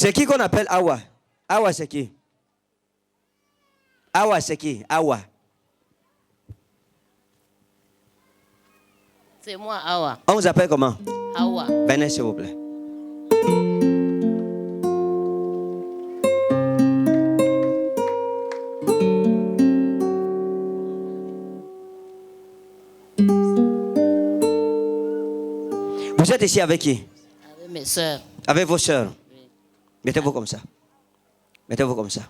C'est qui qu'on appelle Awa? Awa, c'est qui? Awa, c'est qui? Awa. C'est moi, Awa. On vous appelle comment? Awa. Venez, s'il vous plaît. Vous êtes ici avec qui? Avec mes soeurs. Avec vos soeurs? Oui. Mettez-vous comme ça. Mettez-vous comme ça.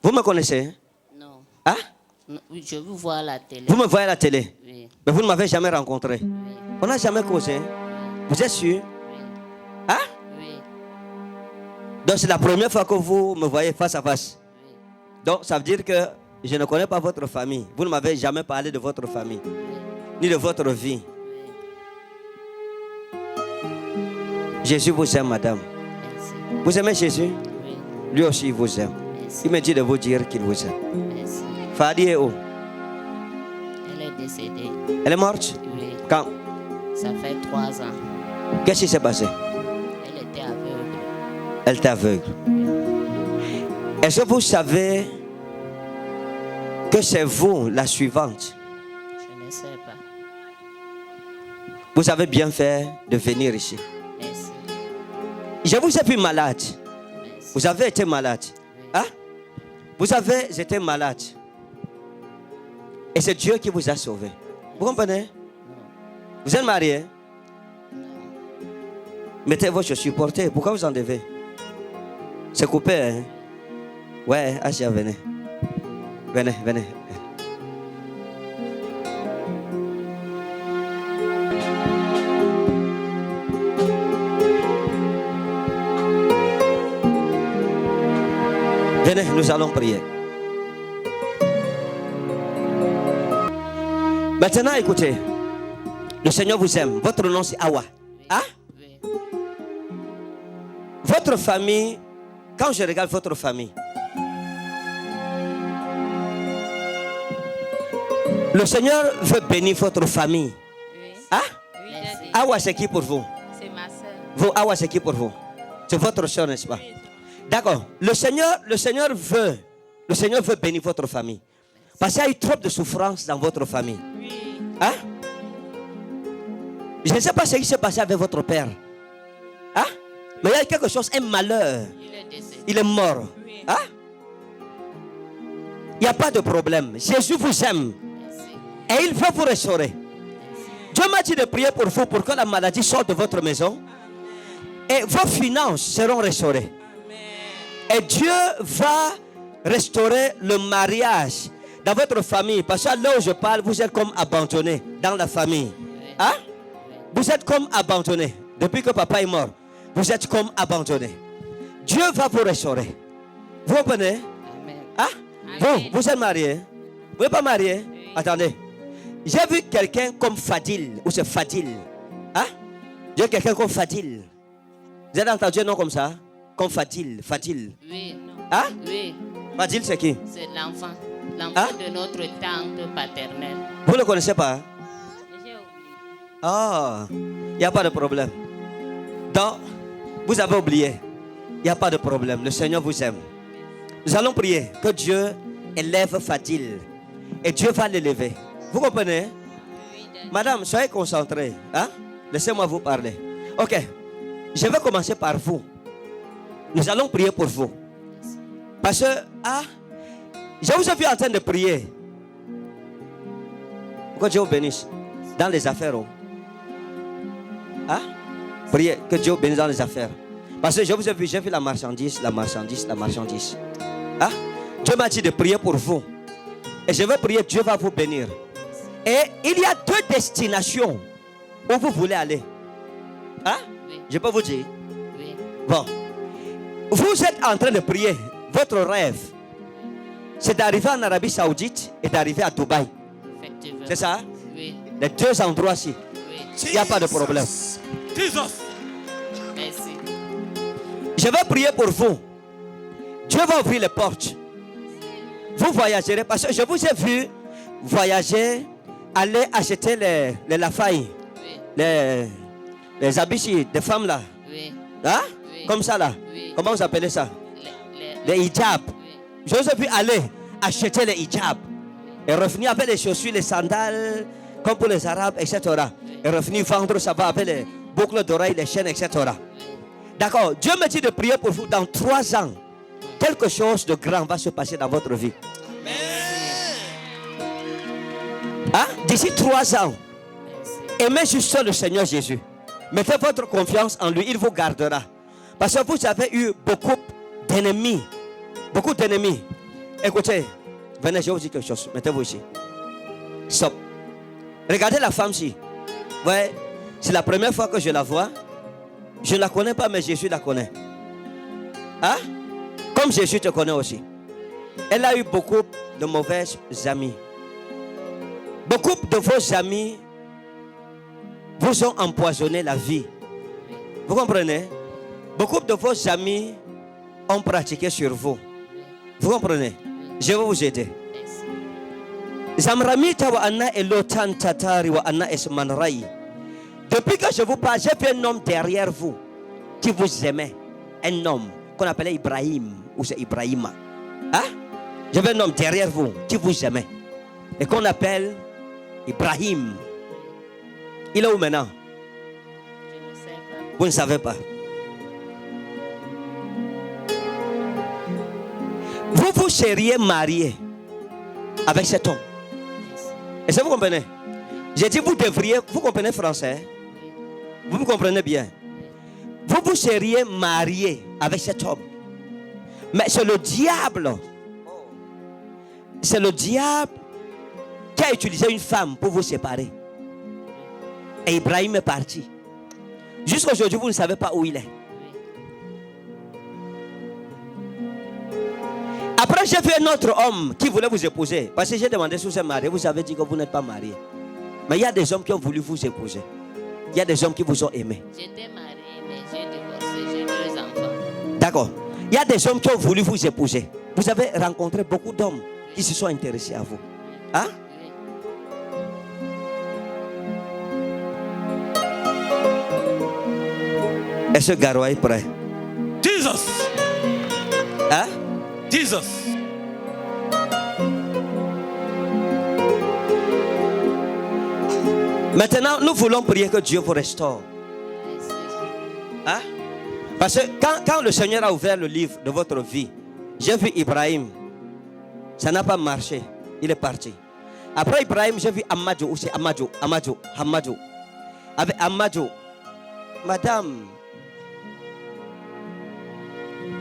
Vous me connaissez? Hein? Non. Hein? Non, oui, je vous vois à la télé. Vous me voyez à la télé? Oui. Mais vous ne m'avez jamais rencontré. Oui. On n'a jamais causé. Vous êtes sûr? Oui. Hein? Oui. Donc c'est la première fois que vous me voyez face à face. Oui. Donc ça veut dire que je ne connais pas votre famille. Vous ne m'avez jamais parlé de votre famille, Oui. ni de votre vie. Oui. Jésus vous aime, madame. Merci. Vous aimez Jésus? Oui. Lui aussi il vous aime. Merci. Il me dit de vous dire qu'il vous aime. Merci. Fadi est où? Elle est décédée. Elle est morte? Oui. Quand? Ça fait 3 ans. Qu'est-ce qui s'est passé? Elle était aveugle. Elle était aveugle. Est-ce que vous savez que c'est vous la suivante? Je ne sais pas. Vous avez bien fait de venir ici. Merci. Je vous ai vu malade. Merci. Vous avez été malade. Oui. Hein? Vous avez été malade. Et c'est Dieu qui vous a sauvé. Vous comprenez? Non. Vous êtes marié? Non. Mettez vos chaussures, portez. Pourquoi vous en devez? C'est coupé, hein? Ouais, Asia, venez. Venez, venez. Venez, nous allons prier. Maintenant, écoutez. Le Seigneur vous aime. Votre nom, c'est Awa. Hein? Oui. Votre famille, quand je regarde votre famille, le Seigneur veut bénir votre famille. Oui. Hein? Oui, Merci. daddy. Awa, c'est qui pour vous? C'est ma soeur. Vous, Awa, c'est qui pour vous? C'est votre soeur, n'est-ce pas? D'accord. Le Seigneur veut bénir votre famille. Parce qu'il y a eu trop de souffrance dans votre famille. Oui. Hein? Je ne sais pas ce qui s'est passé avec votre père. Hein? Mais il y a quelque chose, un malheur. Il est décédé. Il est mort. Oui. Hein? Il n'y a pas de problème. Jésus vous aime. Merci. Et il veut vous restaurer. Dieu m'a dit de prier pour vous pour que la maladie sorte de votre maison. Et vos finances seront restaurées. Et Dieu va restaurer le mariage dans votre famille. Parce que là où je parle, vous êtes comme abandonné dans la famille. Hein? Vous êtes comme abandonné. Depuis que papa est mort, vous êtes comme abandonné. Dieu va vous restaurer. Vous comprenez? Amen. Hein? Amen. Vous êtes marié? Vous n'êtes pas marié? Oui. Attendez. J'ai vu quelqu'un comme Fadil. Ou c'est Fadil. Hein? J'ai vu quelqu'un comme Fadil. Vous avez entendu un nom comme ça? Comme Fadil. Fadil. Oui. Hein? Oui. Fadil, c'est qui? C'est l'enfant. L'enfant Hein? de notre tante paternelle. Vous ne le connaissez pas? Hein? J'ai oublié. Ah, il n'y a pas de problème. Donc, vous avez oublié. Il n'y a pas de problème. Le Seigneur vous aime. Nous allons prier que Dieu élève Fadil. Et Dieu va l'élever. Vous comprenez? Oui, daddy. Madame, soyez concentrée. Hein? Laissez-moi vous parler. Ok. Je vais commencer par vous. Nous allons prier pour vous. Parce que, je vous ai vu en train de prier. Que Dieu vous bénisse. Dans les affaires. Oh. Hein? Priez que Dieu vous bénisse dans les affaires. Parce que je vous ai vu, j'ai vu la marchandise. Hein? Dieu m'a dit de prier pour vous. Et je vais prier, Dieu va vous bénir. Et il y a 2 destinations où vous voulez aller. Hein? Oui. Je peux vous dire. Oui. Bon. Vous êtes en train de prier. Votre rêve, c'est d'arriver en Arabie Saoudite et d'arriver à Dubaï. Effectivement. C'est ça? Oui. Les 2 endroits-ci. Oui. Il n'y a pas de problème. Merci. Je vais prier pour vous. Dieu va ouvrir les portes. Vous voyagerez parce que je vous ai vu voyager, aller acheter les lafailles, Oui. les habits des femmes là. Oui. Hein? Oui. Comme ça là. Oui. Comment vous appelez ça? Les- Les hijabs. Oui. J'ose pu aller acheter les hijabs. Et revenir avec les chaussures, les sandales, comme pour les Arabes, etc. Et revenir vendre ça va avec les boucles d'oreilles, les chaînes, etc. D'accord. Dieu me dit de prier pour vous dans 3 ans. Quelque chose de grand va se passer dans votre vie. Hein? D'ici 3 ans, aimez juste le Seigneur Jésus. Mettez votre confiance en lui, il vous gardera. Parce que vous avez eu beaucoup d'ennemis. Beaucoup d'ennemis. Écoutez, venez, je vais vous dire quelque chose. Mettez-vous ici. Stop. Regardez la femme-ci. Ouais, c'est la première fois que je la vois. Je ne la connais pas, mais Jésus la connaît. Hein? Comme Jésus te connaît aussi. Elle a eu beaucoup de mauvais amis. Beaucoup de vos amis vous ont empoisonné la vie. Vous comprenez? Beaucoup de vos amis ont pratiqué sur vous. Vous comprenez? Je vais vous aider. Zamramita wa anna elotan tatari wa anna esmanrai. Depuis que je vous parle, j'ai vu un homme derrière vous qui vous aimait. Un homme qu'on appelait Ibrahim ou c'est Ibrahima. Hein? J'avais un homme derrière vous qui vous aimait et qu'on appelle Ibrahim. Il est où maintenant? Je ne sais pas. Vous ne savez pas. Vous vous seriez marié avec cet homme. Est-ce que vous comprenez? J'ai dit vous devriez, vous comprenez français? Vous me comprenez bien? Vous vous seriez marié avec cet homme. Mais c'est le diable. C'est le diable qui a utilisé une femme pour vous séparer. Et Ibrahim est parti. Jusqu'à aujourd'hui, vous ne savez pas où il est. Après, j'ai vu un autre homme qui voulait vous épouser. Parce que j'ai demandé si vous êtes marié. Vous avez dit que vous n'êtes pas marié. Mais il y a des hommes qui ont voulu vous épouser. Il y a des hommes qui vous ont aimé. J'étais mariée, mais j'ai divorcé, j'ai 2 enfants. D'accord. Il y a des hommes qui ont voulu vous épouser. Vous avez rencontré beaucoup d'hommes qui se sont intéressés à vous. Hein? Oui. Est-ce que Garoua est prêt? Jesus. Hein? Jesus. Maintenant, nous voulons prier que Dieu vous restaure. Merci. Hein? Parce que quand le Seigneur a ouvert le livre de votre vie, j'ai vu Ibrahim. Ça n'a pas marché. Il est parti. Après Ibrahim, j'ai vu Amadou. Ou c'est Amadou. Avec Amadou. Madame,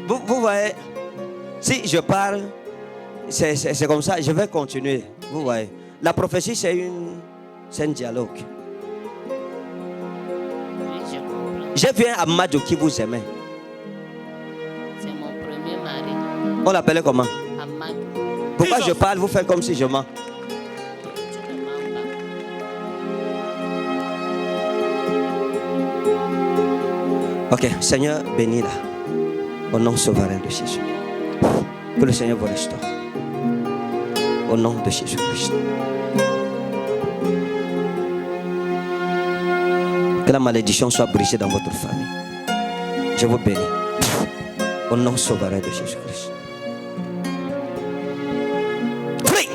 vous voyez, si je parle, c'est comme ça, je vais continuer. Vous voyez. La prophétie, c'est un dialogue. Oui, je comprends. J'ai vu un Amadou qui vous aimait. C'est mon premier mari, On l'appelait comment? Ahmad. Pourquoi je parle, vous faites comme si je mens? Tu ne mens pas. Ok, Seigneur, bénis-la. Au nom souverain de Jésus. Que le Seigneur vous restaure. Au nom de Jésus-Christ. Que la malédiction soit brisée dans votre famille. Je vous bénis. Au nom souverain de Jésus-Christ. Free!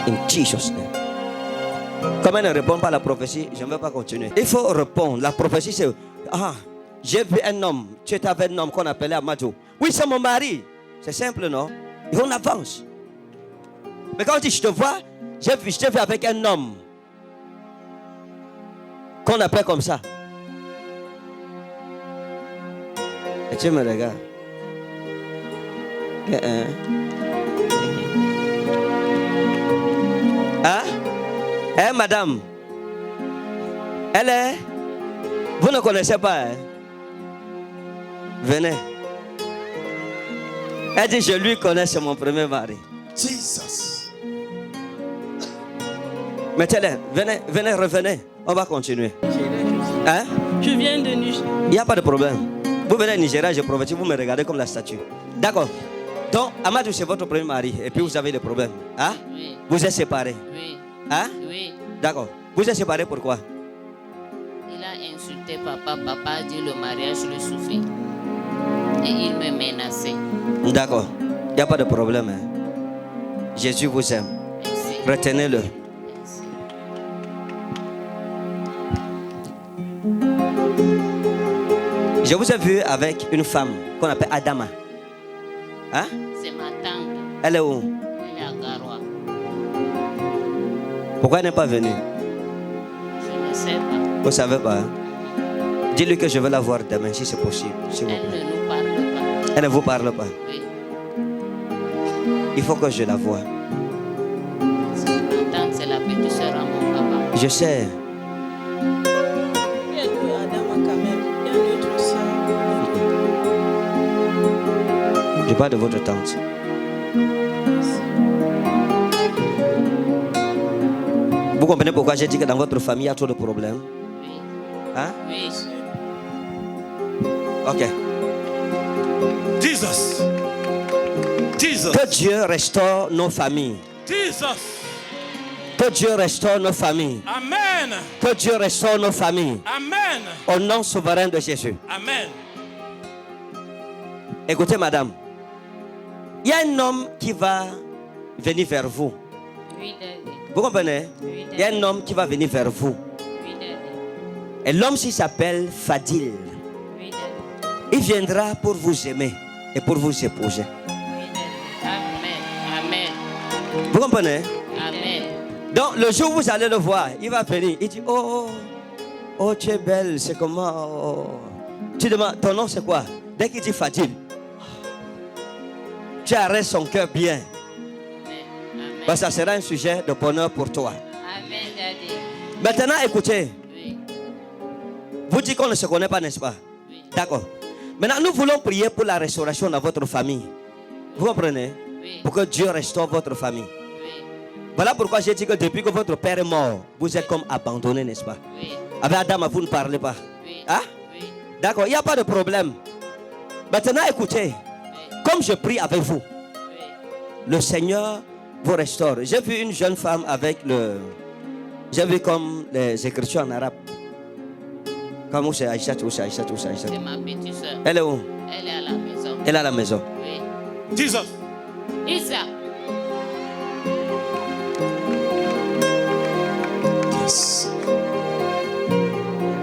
In Jesus' name. Comme elle ne répond pas à la prophétie, je ne vais pas continuer. Il faut répondre. La prophétie, c'est... Ah, j'ai vu un homme. Tu étais avec un homme qu'on appelait Amadou. Oui, c'est mon mari. C'est simple, non? Et on avance. Mais quand on dit je te vois, je t'ai vu avec un homme qu'on appelle comme ça. Et tu me regardes. Hein? Hein, madame? Elle est... Vous ne connaissez pas, hein? Venez. Elle dit, je lui connais, c'est mon premier mari. Jesus. Mettez-le. Venez, revenez. On va continuer. Hein? Je viens de Niger. Il n'y a pas de problème. Vous venez au Nigeria, je prophétise, vous me regardez comme la statue. D'accord. Donc, Amadou, c'est votre premier mari. Et puis, vous avez des problèmes. Hein? Oui. Vous êtes séparés. Oui. Hein? Oui. D'accord. Vous êtes séparés pourquoi? Il a insulté papa. Papa a dit le mariage le suffit. Et il me menaçait. D'accord. Il n'y a pas de problème. Hein. Jésus vous aime. Merci. Retenez-le. Merci. Je vous ai vu avec une femme qu'on appelle Adama. Hein? C'est ma tante. Elle est où? Elle est à Garoua. Pourquoi elle n'est pas venue? Je ne sais pas. Vous ne savez pas. Hein? Dis-lui que je veux la voir demain si c'est possible. S'il vous Elle plaît. ne nous parle pas. Elle ne vous parle pas. Oui. Il faut que je la voie. C'est ma tante, c'est la petite sœur à mon papa. Je sais. Il y a deux Adama quand même. Il y a une autre soeur. Je parle de votre tante. Vous comprenez pourquoi j'ai dit que dans votre famille, il y a trop de problèmes? Oui. Hein? Oui. Ok. Jesus. Jesus. Que Dieu restaure nos familles. Jesus. Que Dieu restaure nos familles. Amen. Que Dieu restaure nos familles. Amen. Au nom souverain de Jésus. Amen. Écoutez, madame. Il y a un homme qui va venir vers vous. Oui, Daddy. Vous comprenez? Oui, Il y a un homme qui va venir vers vous. Oui, Daddy. Et l'homme-ci s'appelle Fadil. Oui, Daddy. Il viendra pour vous aimer et pour vous épouser. Oui, Daddy. Amen. Amen. Vous comprenez? Amen. Donc, le jour où vous allez le voir, il va venir. Il dit, oh, tu es belle, c'est comment? Oh. Tu demandes, ton nom c'est quoi? Dès qu'il dit Fadil, tu arrêtes son cœur bien. Amen. Parce que ça sera un sujet de bonheur pour toi. Amen, Daddy. Maintenant, écoutez. Oui. Vous dites qu'on ne se connaît pas, n'est-ce pas? Oui. D'accord. Maintenant, nous voulons prier pour la restauration dans votre famille. Vous comprenez? Oui. Pour que Dieu restaure votre famille. Oui. Voilà pourquoi j'ai dit que depuis que votre père est mort, vous êtes comme abandonné, n'est-ce pas? Oui. Avec Adam, vous ne parlez pas. Oui. Hein? Oui. D'accord, il n'y a pas de problème. Maintenant, écoutez. Comme je prie avec vous, Oui. le Seigneur vous restaure. J'ai vu une jeune femme avec le... J'ai vu comme les écritures en arabe. Comme où c'est Aïcha, où c'est Aïcha, où c'est Aïcha. C'est ma petite soeur. Elle est où? Elle est à la maison. Elle est à la maison. Oui. Jesus. Isa. Yes.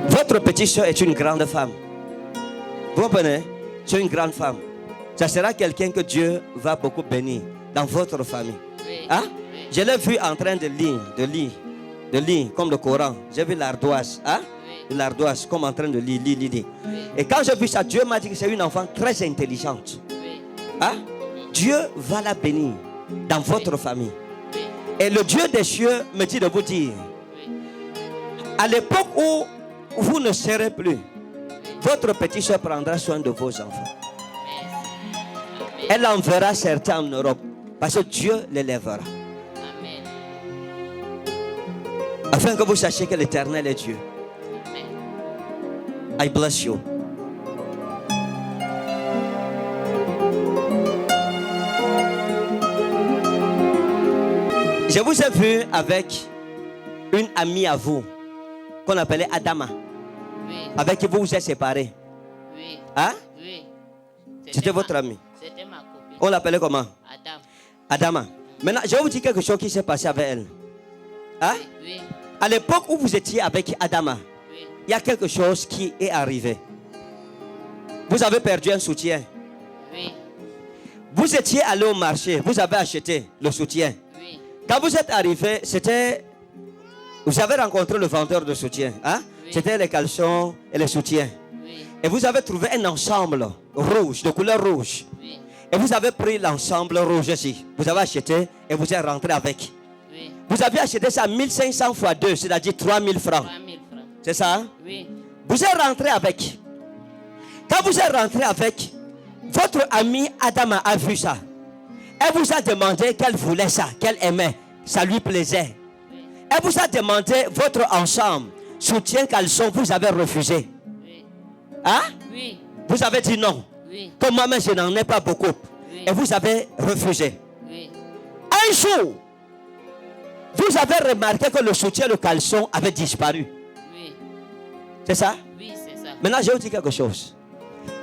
Votre petite soeur est une grande femme. Vous comprenez? C'est une grande femme. Ça sera quelqu'un que Dieu va beaucoup bénir dans votre famille. Oui. Hein? Oui. Je l'ai vu en train de lire comme le Coran. J'ai vu l'ardoise. Hein? Oui. L'ardoise comme en train de lire. Oui. Et quand j'ai vu ça, Dieu m'a dit que c'est une enfant très intelligente. Oui. Hein? Dieu va la bénir dans votre famille. Oui. Et le Dieu des cieux me dit de vous dire, Oui. à l'époque où vous ne serez plus, votre petite soeur prendra soin de vos enfants. Merci. Elle enverra certains en Europe parce que Dieu les lèvera. Amen. Afin que vous sachiez que l'Éternel est Dieu. Amen. I bless you. Je vous ai vu avec une amie à vous qu'on appelait Adama, Oui. avec qui vous vous êtes séparés. Oui. Hein? Oui. C'était votre amie. C'était ma copine. On l'appelait comment? Adam. Adama. Maintenant, je vais vous dire quelque chose qui s'est passé avec elle. Hein? Oui. À l'époque où vous étiez avec Adama, Oui. il y a quelque chose qui est arrivé. Vous avez perdu un soutien. Oui. Vous étiez allé au marché, vous avez acheté le soutien. Oui. Quand vous êtes arrivé, c'était... Vous avez rencontré le vendeur de soutien. Hein? Oui. C'était les caleçons et les soutiens. Oui. Et vous avez trouvé un ensemble rouge, de couleur rouge. Oui. Et vous avez pris l'ensemble rouge ici. Vous avez acheté et vous êtes rentré avec. Oui. Vous avez acheté ça à 1500 fois 2, c'est-à-dire 3000 francs. 3000 francs. C'est ça? Hein? Oui. Vous êtes rentré avec. Quand vous êtes rentré avec, votre amie Adama a vu ça. Elle vous a demandé qu'elle voulait ça, qu'elle aimait. Ça lui plaisait. Oui. Elle vous a demandé votre ensemble, soutien, caleçon, vous avez refusé. Oui. Hein? Oui. Vous avez dit non. Oui. Comme moi-même, je n'en ai pas beaucoup. Oui. Et vous avez refusé. Oui. Un jour, vous avez remarqué que le soutien, le caleçon avait disparu. Oui. C'est ça? Oui, c'est ça. Maintenant, je vais vous dire quelque chose.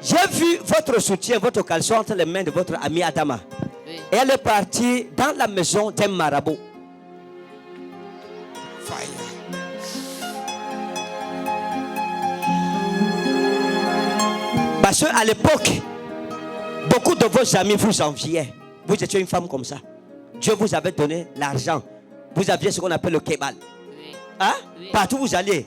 J'ai vu votre soutien, votre caleçon entre les mains de votre amie Adama. Oui. Et elle est partie dans la maison d'un marabout. Fire. Parce qu'à l'époque, beaucoup de vos amis vous enviaient. Vous étiez une femme comme ça. Dieu vous avait donné l'argent. Vous aviez ce qu'on appelle le kebal. Oui. Hein? Oui. Partout où vous allez,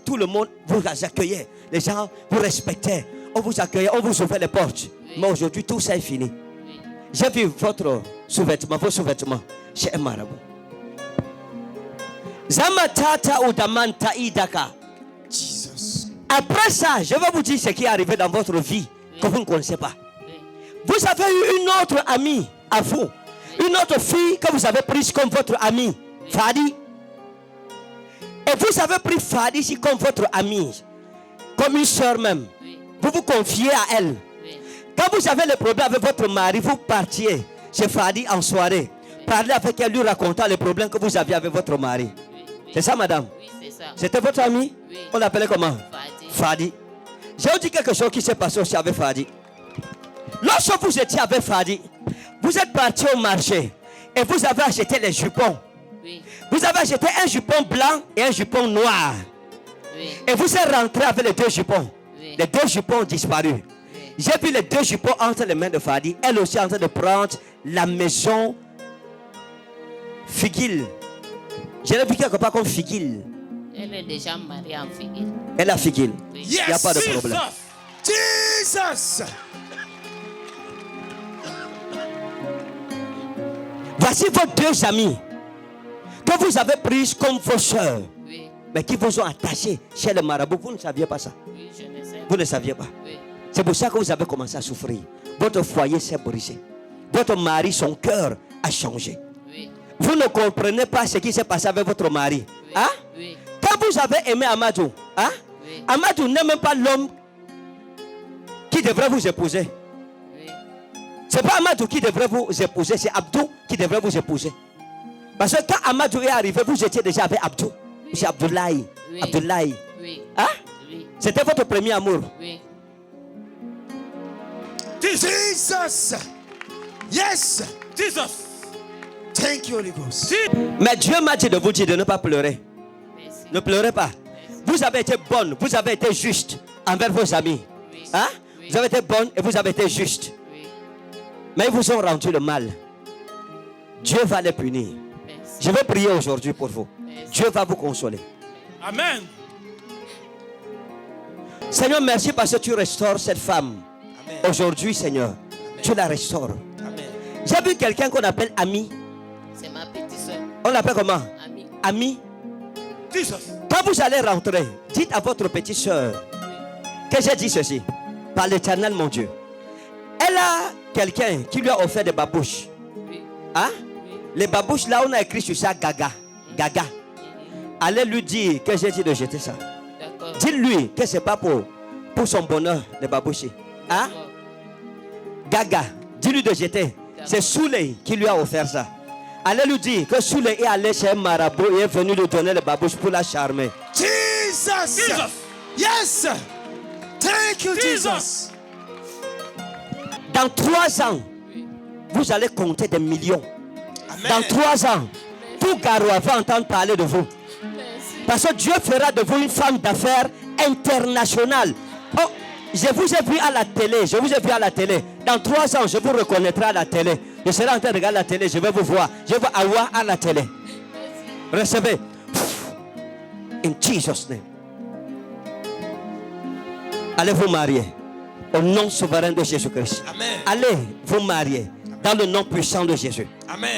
tout le monde vous accueillait. Les gens vous respectaient. On vous accueillait, on vous ouvrait les portes. Oui. Mais aujourd'hui, tout ça est fini. Oui. J'ai vu votre sous-vêtement, vos sous-vêtements chez un marabout. Zamatata ou damanta idaka. Jesus. Après ça, je vais vous dire ce qui est arrivé dans votre vie que vous ne connaissez pas. Oui. Vous avez eu une autre amie à vous. Une autre fille que vous avez prise comme votre amie, Fadi. Et vous avez pris Fadi ici comme votre amie, comme une soeur même. Oui. Vous vous confiez à elle. Oui. Quand vous avez le problème avec votre mari, vous partiez chez Fadi en soirée. Parlez avec elle, lui racontant les problèmes que vous aviez avec votre mari. Oui. Oui. C'est ça, madame? Oui, c'est ça. C'était votre ami? Oui. On l'appelait comment? Fadi. Fadi. Je vous dis quelque chose qui s'est passé aussi avec Fadi. Lorsque vous étiez avec Fadi, vous êtes parti au marché et vous avez acheté les jupons. Oui. Vous avez acheté un jupon blanc et un jupon noir. Oui. Et vous êtes rentré avec les deux jupons. Oui. Les deux jupons ont disparu. Oui. J'ai vu les deux jupons entre les mains de Fadi. Elle aussi en train de prendre la maison Figuil. Je l'ai vu quelque part comme Figuil. Elle est déjà mariée en figure. Elle a Figuil. Oui. Il n'y a pas de Jesus. problème. Jesus. Voici vos deux amis que vous avez prises comme vos soeurs, Oui. mais qui vous ont attachés chez le marabout. Vous ne saviez pas ça. Oui, je ne sais pas. Vous ne saviez pas. Oui. C'est pour ça que vous avez commencé à souffrir. Votre foyer s'est brisé. Votre mari, son cœur a changé. Oui. Vous ne comprenez pas ce qui s'est passé avec votre mari. Oui. Hein? Oui. Quand vous avez aimé Amadou, hein? Oui. Amadou n'est même pas l'homme qui devrait vous épouser. Oui. C'est pas Amadou qui devrait vous épouser, c'est Abdou qui devrait vous épouser. Parce que quand Amadou est arrivé, vous étiez déjà avec Abdou. C'est Abdoulaye. Oui. Abdoulaye. Oui. Hein? Oui. C'était votre premier amour. Oui. Jesus. Yes. Jesus. Thank you, Holy Ghost. Mais Dieu m'a dit de vous dire de ne pas pleurer. Merci. Ne pleurez pas. Merci. Vous avez été bonne, vous avez été juste envers vos amis. Oui. Hein? Oui. Vous avez été bonne et vous avez été juste. Oui. Mais ils vous ont rendu le mal. Dieu va les punir. Merci. Je vais prier aujourd'hui pour vous. Merci. Dieu va vous consoler. Amen. Seigneur, merci parce que tu restaures cette femme. Amen. Aujourd'hui, Seigneur, tu la restaures. Amen. J'ai vu quelqu'un qu'on appelle ami. C'est ma petite soeur. On l'appelle comment? Amie. Ami. Jesus. Quand vous allez rentrer, dites à votre petite soeur que j'ai dit ceci. Par l'Éternel, mon Dieu. Elle a quelqu'un qui lui a offert des babouches. Oui. Hein? Oui. Les babouches, là, on a écrit sur ça Gaga. Gaga. Allez lui dire que j'ai dit de jeter ça. D'accord. Dites-lui que c'est pas pour son bonheur, les babouches. Hein? D'accord. Gaga. Dis-lui de jeter. C'est Souley qui lui a offert ça. Allez lui dire que Souley est allé chez un marabout et est venu lui donner les babouches pour la charmer. Jesus. Jesus. Yes. Thank you, Jesus. Jesus. Dans 3 ans, Oui. vous allez compter des millions. Amen. Dans 3 ans, tout Garoua va entendre parler de vous. Merci. Parce que Dieu fera de vous une femme d'affaires internationale. Oh, je vous ai vu à la télé. Je vous ai vu à la télé. Dans 3 ans, je vous reconnaîtrai à la télé. Je serai en train de regarder la télé. Je vais vous voir. Je vais avoir à la télé. Recevez. In Jesus' name. Allez vous marier. Au nom souverain de Jésus-Christ. Amen. Allez vous marier. Dans le nom puissant de Jésus. Amen.